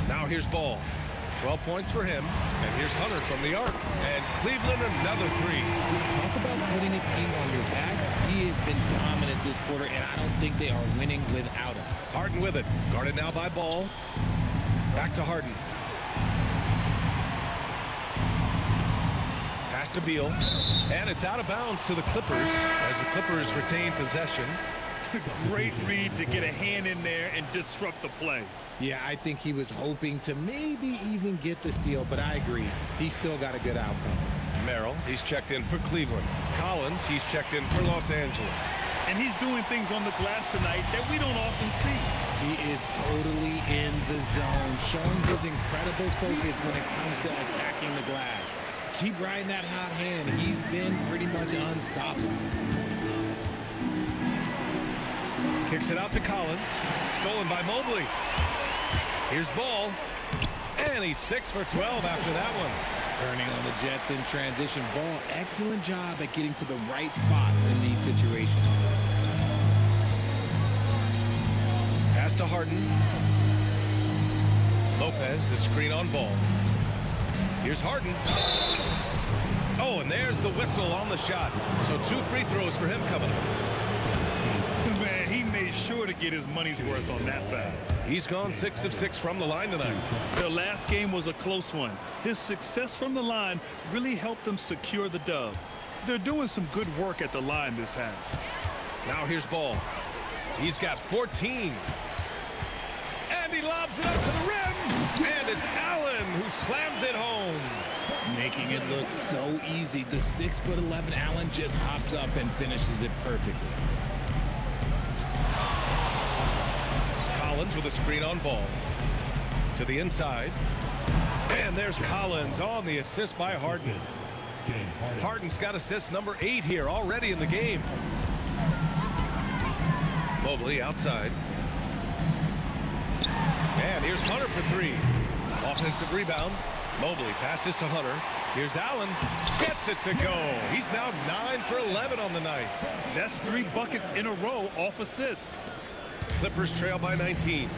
[SPEAKER 1] Now here's Ball. 12 points for him. And here's Hunter from the arc. And Cleveland another 3.
[SPEAKER 3] Talk about putting a team on your back. He has been dominant this quarter, and I don't think they are winning without him.
[SPEAKER 1] Harden with it. Guarded now by Ball. Back to Harden. Pass to Beal. And it's out of bounds to the Clippers as the Clippers retain possession.
[SPEAKER 2] Great read to get a hand in there and disrupt the play.
[SPEAKER 3] Yeah, I think he was hoping to maybe even get the steal, but I agree. He still got a good outcome.
[SPEAKER 1] Merrill, he's checked in for Cleveland. Collins, he's checked in for Los Angeles.
[SPEAKER 2] And he's doing things on the glass tonight that we don't often see.
[SPEAKER 3] He is totally in the zone, showing his incredible focus when it comes to attacking the glass. Keep riding that hot hand. He's been pretty much unstoppable.
[SPEAKER 1] Kicks it out to Collins. Stolen by Mobley. Here's Ball. And he's 6 for 12 after that one.
[SPEAKER 3] Turning on the Jets in transition. Ball, excellent job at getting to the right spots in these situations.
[SPEAKER 1] Pass to Harden. Lopez, the screen on Ball. Here's Harden. Oh, and there's the whistle on the shot. So 2 free throws for him coming up.
[SPEAKER 2] Man, he made sure to get his money's worth on that foul.
[SPEAKER 1] He's gone 6 of 6 from the line tonight.
[SPEAKER 2] Their last game was a close one. His success from the line really helped them secure the dub. They're doing some good work at the line this half.
[SPEAKER 1] Now here's Ball. He's got 14. And he lobs it up to the rim. And it's Allen who slams it home.
[SPEAKER 3] Making it look so easy. The 6'11" Allen just hops up and finishes it perfectly.
[SPEAKER 1] Collins with a screen on Ball. To the inside. And there's Collins on the assist by Harden. Harden's got assist number 8 here already in the game. Mobley outside. And here's Hunter for 3. Offensive rebound. Mobley passes to Hunter. Here's Allen. Gets it to go. He's now 9 for 11 on the night.
[SPEAKER 2] That's 3 buckets in a row off assist.
[SPEAKER 1] Clippers trail by 19.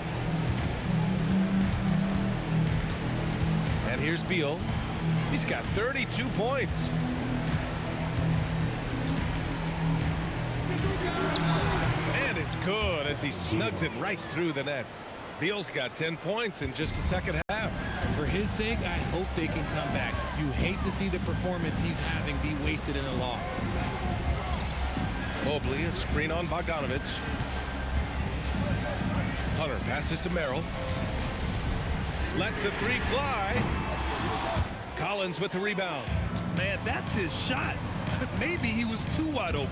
[SPEAKER 1] And here's Beal. He's got 32 points. And it's good as he snugs it right through the net. Beal's got 10 points in just the second half.
[SPEAKER 3] For his sake, I hope they can come back. You hate to see the performance he's having be wasted in a loss.
[SPEAKER 1] Mobley, a screen on Bogdanovich. Hunter passes to Merrill. Lets the 3 fly. Collins with the rebound.
[SPEAKER 2] Man, that's his shot. Maybe he was too wide open.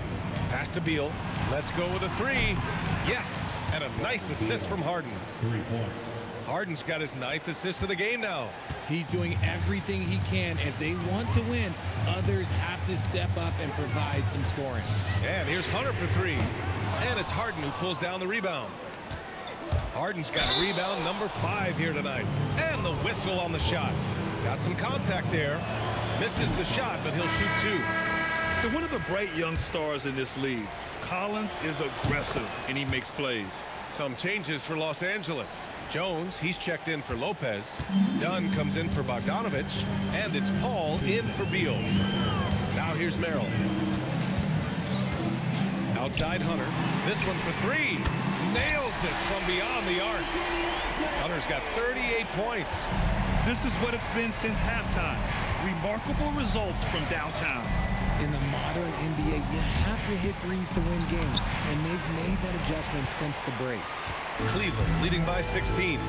[SPEAKER 1] Pass to Beal. Let's go with a 3. Yes, and a nice assist from Harden.
[SPEAKER 5] 3 points.
[SPEAKER 1] Harden's got his 9th assist of the game now.
[SPEAKER 3] He's doing everything he can. If they want to win, others have to step up and provide some scoring.
[SPEAKER 1] And here's Hunter for 3. And it's Harden who pulls down the rebound. Harden's got rebound number 5 here tonight. And the whistle on the shot. Got some contact there. Misses the shot, but he'll shoot 2.
[SPEAKER 2] They're one of the bright young stars in this league. Collins is aggressive, and he makes plays.
[SPEAKER 1] Some changes for Los Angeles. Jones, he's checked in for Lopez. Dunn comes in for Bogdanovich. And it's Paul in for Beal. Now here's Merrill. Outside Hunter. This one for 3. Nails it from beyond the arc. Hunter's got 38 points.
[SPEAKER 2] This is what it's been since halftime. Remarkable results from downtown.
[SPEAKER 3] In the modern NBA, you have to hit threes to win games, and they've made that adjustment since the break.
[SPEAKER 1] Cleveland leading by 16.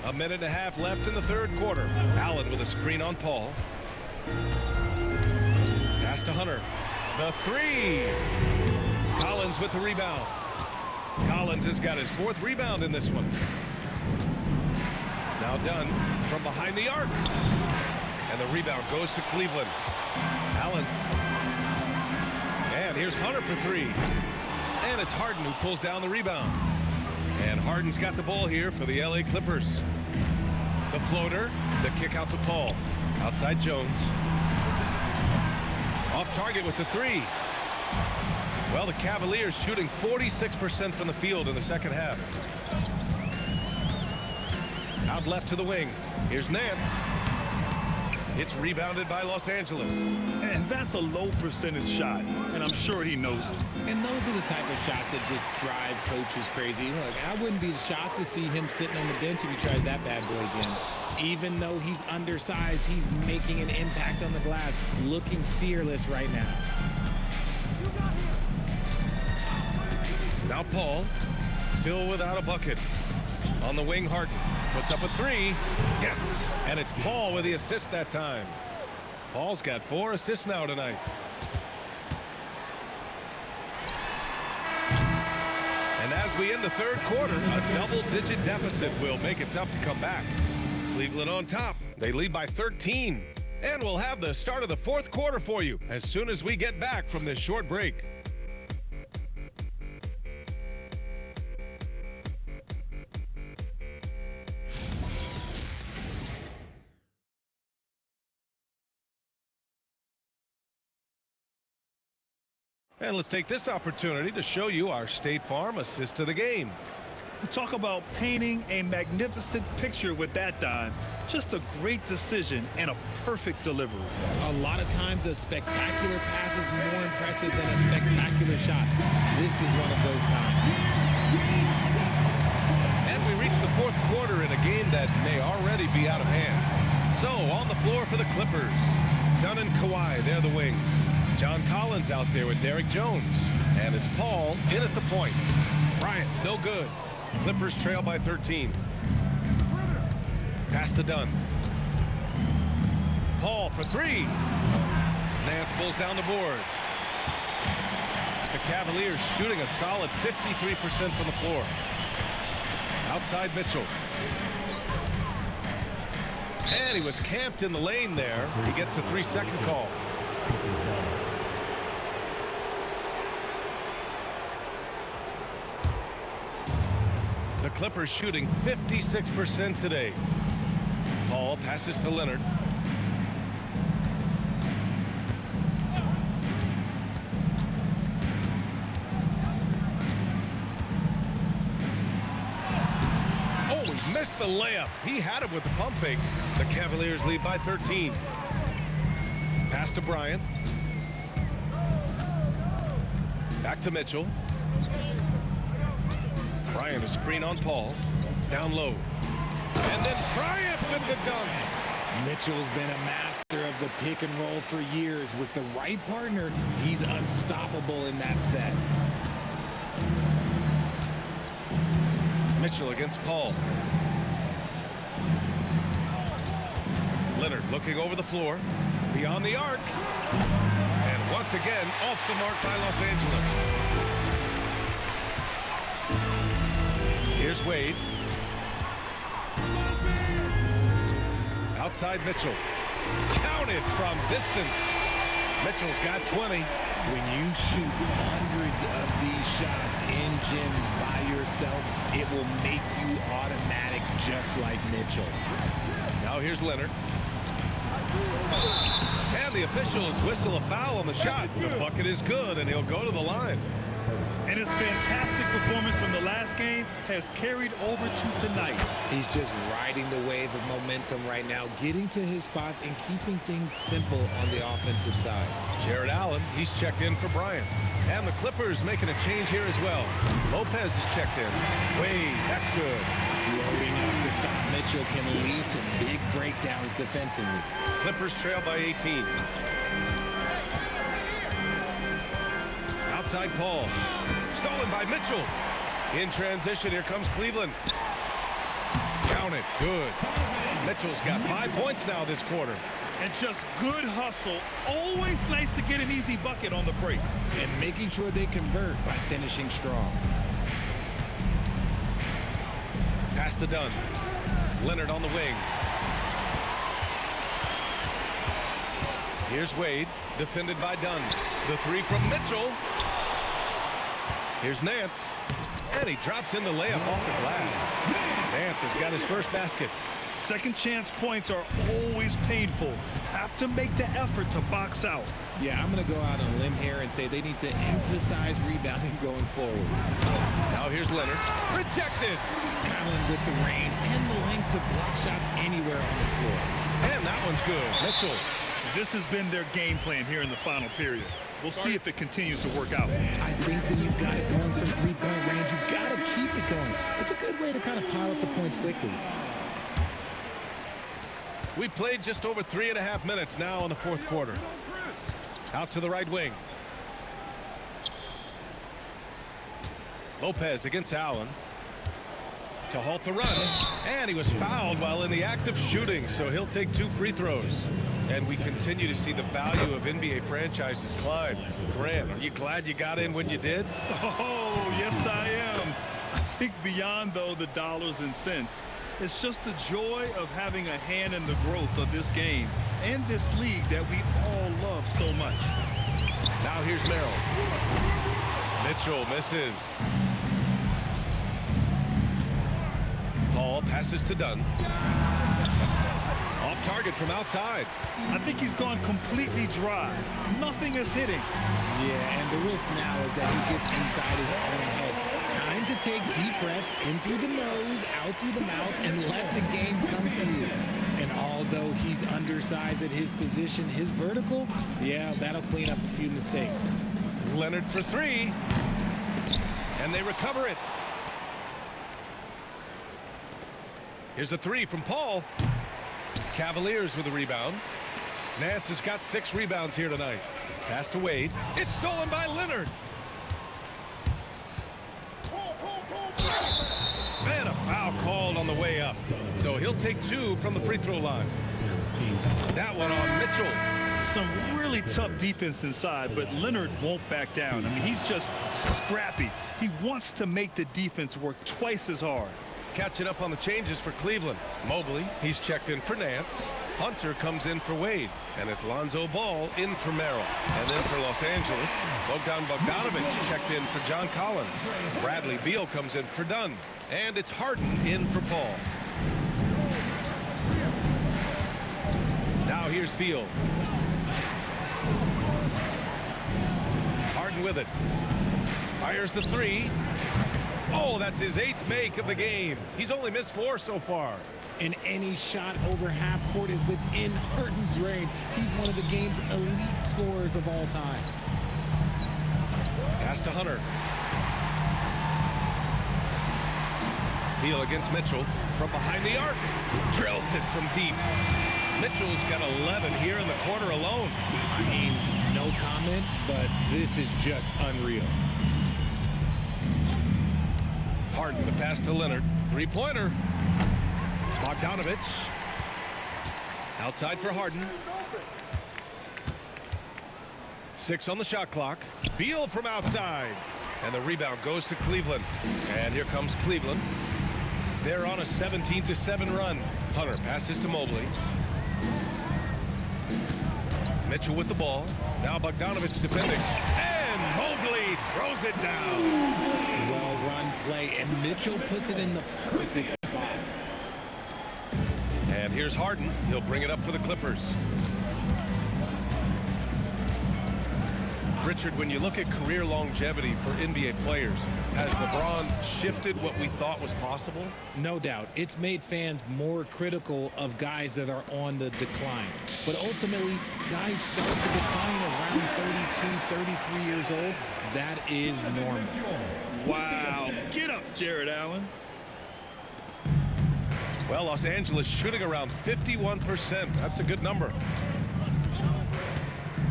[SPEAKER 1] A minute and a half left in the 3rd quarter. Allen with a screen on Paul. Pass to Hunter. The 3. Collins with the rebound. Collins has got his 4th rebound in this one. Now Dunn from behind the arc. And the rebound goes to Cleveland. Allen. And here's Hunter for 3. And it's Harden who pulls down the rebound. And Harden's got the ball here for the LA Clippers. The floater. The kick out to Paul. Outside Jones. Off target with the 3. Well, the Cavaliers shooting 46% from the field in the second half. Out left to the wing. Here's Nance. It's rebounded by Los Angeles.
[SPEAKER 2] And that's a low percentage shot, and I'm sure he knows it.
[SPEAKER 3] And those are the type of shots that just drive coaches crazy. Look, I wouldn't be shocked to see him sitting on the bench if he tries that bad boy again. Even though he's undersized, he's making an impact on the glass, looking fearless right now.
[SPEAKER 1] Now Paul, still without a bucket. On the wing, Harden puts up a three. Yes, and it's Paul with the assist that time. Paul's got 4 assists now tonight. And as we end the third quarter, a double-digit deficit will make it tough to come back. Cleveland on top. They lead by 13. And we'll have the start of the fourth quarter for you as soon as we get back from this short break. And let's take this opportunity to show you our State Farm assist of the game.
[SPEAKER 2] Talk about painting a magnificent picture with that dime. Just a great decision and a perfect delivery.
[SPEAKER 3] A lot of times a spectacular pass is more impressive than a spectacular shot. This is one of those times.
[SPEAKER 1] And we reach the fourth quarter in a game that may already be out of hand. So on the floor for the Clippers, Dunn and Kawhi, they're the wings. John Collins out there with Derek Jones. And it's Paul in at the point. Bryant, no good. Clippers trail by 13. Pass to Dunn. Paul for 3. Nance pulls down the board. The Cavaliers shooting a solid 53% from the floor. Outside Mitchell. And he was camped in the lane there. He gets a 3-second call. The Clippers shooting 56% today. Paul passes to Leonard. Oh, he missed the layup. He had it with the pump fake. The Cavaliers lead by 13. Pass to Bryant. Back to Mitchell. Bryant a screen on Paul. Down low. And then Bryant with the dunk.
[SPEAKER 3] Mitchell's been a master of the pick and roll for years. With the right partner, he's unstoppable in that set.
[SPEAKER 1] Mitchell against Paul. Leonard looking over the floor. Beyond the arc. And once again, off the mark by Los Angeles. Here's Wade. Outside Mitchell. Counted from distance. Mitchell's got 20.
[SPEAKER 3] When you shoot hundreds of these shots in gyms by yourself, it will make you automatic just like Mitchell.
[SPEAKER 1] Now here's Leonard. And the officials whistle a foul on the shot. The bucket is good, and he'll go to the line.
[SPEAKER 2] And his fantastic performance from the last game has carried over to tonight.
[SPEAKER 3] He's just riding the wave of momentum right now, getting to his spots and keeping things simple on the offensive side.
[SPEAKER 1] Jared Allen, he's checked in for Bryant. And the Clippers making a change here as well. Lopez is checked in. Wade, that's good.
[SPEAKER 3] Loading up to stop Mitchell can lead to big breakdowns defensively.
[SPEAKER 1] Clippers trail by 18. Outside Paul. Stolen by Mitchell. In transition, here comes Cleveland. Count it. Good. Mitchell's got 5 points now this quarter.
[SPEAKER 2] And just good hustle. Always nice to get an easy bucket on the break.
[SPEAKER 3] And making sure they convert by finishing strong.
[SPEAKER 1] Pass to Dunn. Leonard on the wing. Here's Wade, defended by Dunn. The 3 from Mitchell. Here's Nance. And he drops in the layup off the glass. Nance has got his first basket.
[SPEAKER 2] Second chance points are always painful. Have to make the effort to box out.
[SPEAKER 3] Yeah, I'm going to go out on a limb here and say they need to emphasize rebounding going forward.
[SPEAKER 1] Now here's Leonard. Rejected.
[SPEAKER 3] Allen with the range and the length to block shots anywhere on the floor.
[SPEAKER 1] And that one's good. Mitchell.
[SPEAKER 2] This has been their game plan here in the final period. We'll see if it continues to work out.
[SPEAKER 3] I think when you've got it going from three-point range, you've got to keep it going. It's a good way to kind of pile up the points quickly.
[SPEAKER 1] We played just over 3.5 minutes now in the fourth quarter. Out to the right wing. Lopez against Allen to halt the run, and he was fouled while in the act of shooting, so he'll take 2 free throws. And we continue to see the value of NBA franchises climb. Grant, are you glad you got in when you did?
[SPEAKER 2] Oh, yes, I am. I think beyond, though, the dollars and cents, it's just the joy of having a hand in the growth of this game and this league that we all love so much.
[SPEAKER 1] Now here's Merrill. Mitchell misses. Paul passes to Dunn. Off target from outside.
[SPEAKER 2] I think he's gone completely dry. Nothing is hitting.
[SPEAKER 3] Yeah, and the risk now is that he gets inside his own head. Time to take deep breaths in through the nose, out through the mouth, and let the game come to you. And although he's undersized at his position, his vertical, yeah, that'll clean up a few mistakes.
[SPEAKER 1] Leonard for 3. And they recover it. Here's a 3 from Paul. Cavaliers with a rebound. Nance has got 6 rebounds here tonight. Pass to Wade. It's stolen by Leonard. And a foul called on the way up. So he'll take 2 from the free throw line. That one on Mitchell.
[SPEAKER 2] Some really tough defense inside, but Leonard won't back down. I mean, he's just scrappy. He wants to make the defense work twice as hard.
[SPEAKER 1] Catching up on the changes for Cleveland. Mobley, he's checked in for Nance. Hunter comes in for Wade. And it's Lonzo Ball in for Merrill. And then for Los Angeles, Bogdanovich checked in for John Collins. Bradley Beal comes in for Dunn. And it's Harden in for Paul. Now here's Beal. Harden with it. Fires the 3. Oh, that's his 8th make of the game. He's only missed 4 so far.
[SPEAKER 3] And any shot over half court is within Harden's range. He's one of the game's elite scorers of all time.
[SPEAKER 1] Pass to Hunter. Beal against Mitchell from behind the arc. Drills it from deep. Mitchell's got 11 here in the quarter alone.
[SPEAKER 3] I mean, no comment, but this is just unreal.
[SPEAKER 1] Harden, the pass to Leonard. 3-pointer. Bogdanovich. Outside for Harden. 6 on the shot clock. Beal from outside. And the rebound goes to Cleveland. And here comes Cleveland. They're on a 17-7 run. Hunter passes to Mobley. Mitchell with the ball. Now Bogdanovich defending. And Mobley throws it down.
[SPEAKER 3] Well-run play, and Mitchell puts it in the perfect spot.
[SPEAKER 1] And here's Harden. He'll bring it up for the Clippers. Richard, when you look at career longevity for NBA players, has LeBron shifted what we thought was possible?
[SPEAKER 3] No doubt. It's made fans more critical of guys that are on the decline. But ultimately, guys start to decline around 32, 33 years old. That is normal.
[SPEAKER 2] Wow. Get up, Jared Allen.
[SPEAKER 1] Well, Los Angeles shooting around 51%. That's a good number.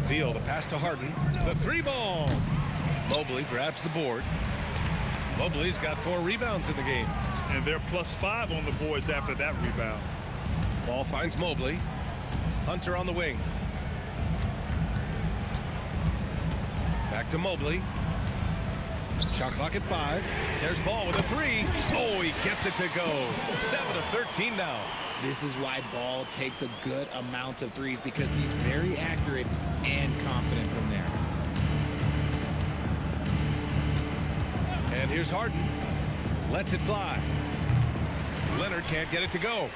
[SPEAKER 1] Beal, the pass to Harden. The 3-ball. Mobley grabs the board. Mobley's got 4 rebounds in the game.
[SPEAKER 2] And they're +5 on the boards after that rebound.
[SPEAKER 1] Ball finds Mobley. Hunter on the wing. Back to Mobley. Shot clock at 5. There's Ball with a 3. Oh, he gets it to go. 7 of 13 now.
[SPEAKER 3] This is why Ball takes a good amount of threes, because he's very accurate and confident from there.
[SPEAKER 1] And here's Harden. Lets it fly. Leonard can't get it to go.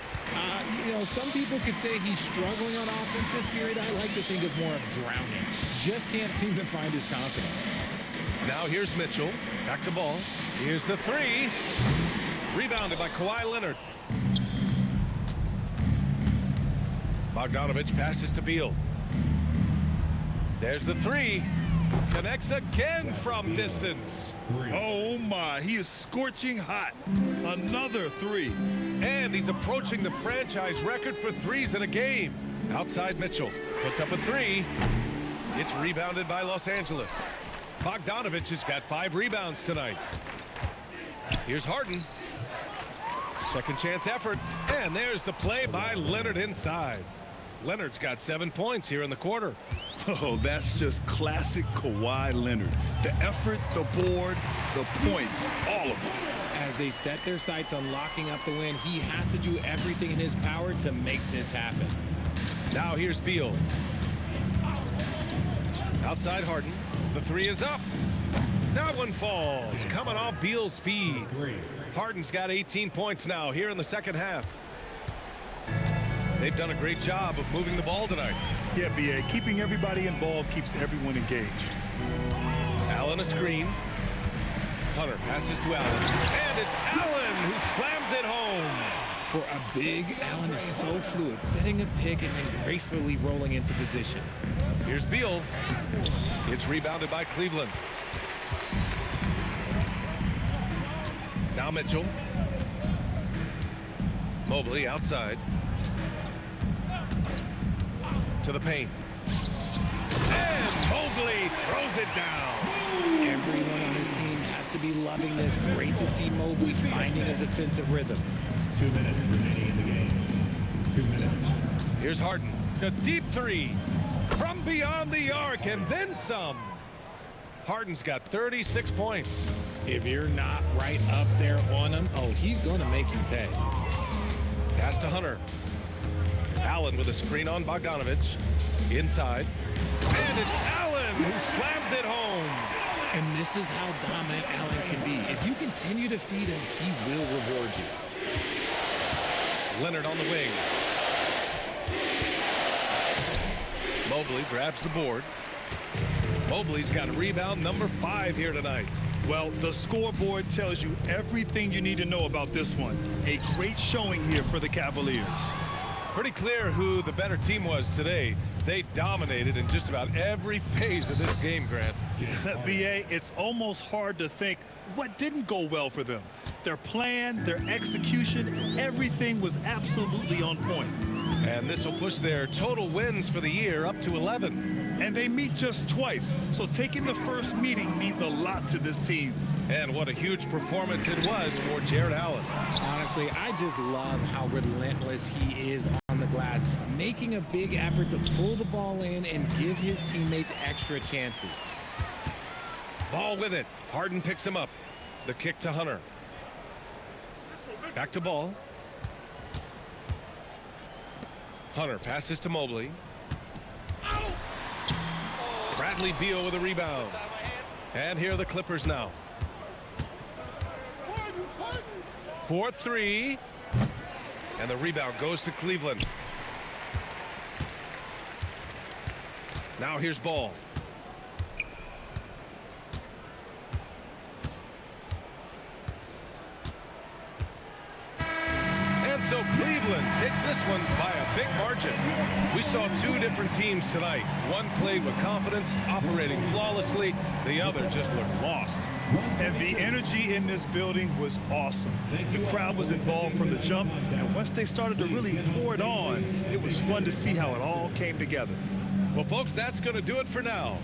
[SPEAKER 3] You know, some people could say he's struggling on offense this period. I like to think of more of drowning. Just can't seem to find his confidence.
[SPEAKER 1] Now here's Mitchell. Back to Ball. Here's the 3. Rebounded by Kawhi Leonard. Bogdanovich passes to Beal. There's the three. Connects again from distance.
[SPEAKER 2] Oh my, he is scorching hot. Another three.
[SPEAKER 1] And he's approaching the franchise record for threes in a game. Outside Mitchell puts up a three. It's rebounded by Los Angeles. Bogdanovich has got 5 rebounds tonight. Here's Harden. Second chance effort. And there's the play by Leonard inside. Leonard's got 7 points here in the quarter.
[SPEAKER 2] Oh, that's just classic Kawhi Leonard. The effort, the board, the points, all of it.
[SPEAKER 3] As they set their sights on locking up the win, he has to do everything in his power to make this happen.
[SPEAKER 1] Now here's Beal. Outside Harden. The three is up. That one falls. Coming off Beal's feed. Harden's got 18 points now here in the second half. They've done a great job of moving the ball tonight.
[SPEAKER 2] Yeah, BA, keeping everybody involved keeps everyone engaged.
[SPEAKER 1] Allen a screen. Hunter passes to Allen. And it's Allen who slams it home.
[SPEAKER 3] For a big, Allen is so fluid, setting a pick and then gracefully rolling into position.
[SPEAKER 1] Here's Beal. It's rebounded by Cleveland. Now Mitchell. Mobley outside. To the paint. And Mobley throws it down.
[SPEAKER 3] Everyone on his team has to be loving this. Great to see Mobley finding his offensive rhythm.
[SPEAKER 5] 2 minutes remaining in the game. 2 minutes.
[SPEAKER 1] Here's Harden. A deep three from beyond the arc and then some. Harden's got 36 points.
[SPEAKER 3] If you're not right up there on him, oh, he's going to make you pay.
[SPEAKER 1] Pass to Hunter. Allen with a screen on Bogdanovich. Inside. And it's Allen who slams it home.
[SPEAKER 3] And this is how dominant Allen can be. If you continue to feed him, he will reward you.
[SPEAKER 1] Leonard on the wing. Mobley grabs the board. Mobley's got rebound number 5 here tonight.
[SPEAKER 2] Well, the scoreboard tells you everything you need to know about this one. A great showing here for the Cavaliers.
[SPEAKER 1] Pretty clear who the better team was today. They dominated in just about every phase of this game, Grant.
[SPEAKER 2] BA, it's almost hard to think what didn't go well for them. Their plan, their execution, everything was absolutely on point.
[SPEAKER 1] And this will push their total wins for the year up to 11.
[SPEAKER 2] And they meet just twice, so taking the first meeting means a lot to this team.
[SPEAKER 1] And what a huge performance it was for Jared Allen.
[SPEAKER 3] Honestly, I just love how relentless he is on the glass, making a big effort to pull the ball in and give his teammates extra chances.
[SPEAKER 1] Ball with it. Harden picks him up. The kick to Hunter. Back to Ball. Hunter passes to Mobley. Bradley Beal with a rebound. And here are the Clippers now. 4-3. And the rebound goes to Cleveland. Now here's Ball. And so Cleveland takes this one by a big margin. We saw 2 different teams tonight. One played with confidence, operating flawlessly. The other just looked lost.
[SPEAKER 2] And the energy in this building was awesome. The crowd was involved from the jump, and once they started to really pour it on, it was fun to see how it all came together.
[SPEAKER 1] Well, folks, that's going to do it for now.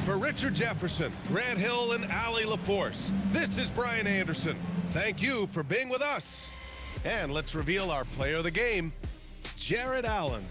[SPEAKER 1] For Richard Jefferson, Grant Hill, and Allie LaForce, this is Brian Anderson. Thank you for being with us. And let's reveal our player of the game, Jared Allen.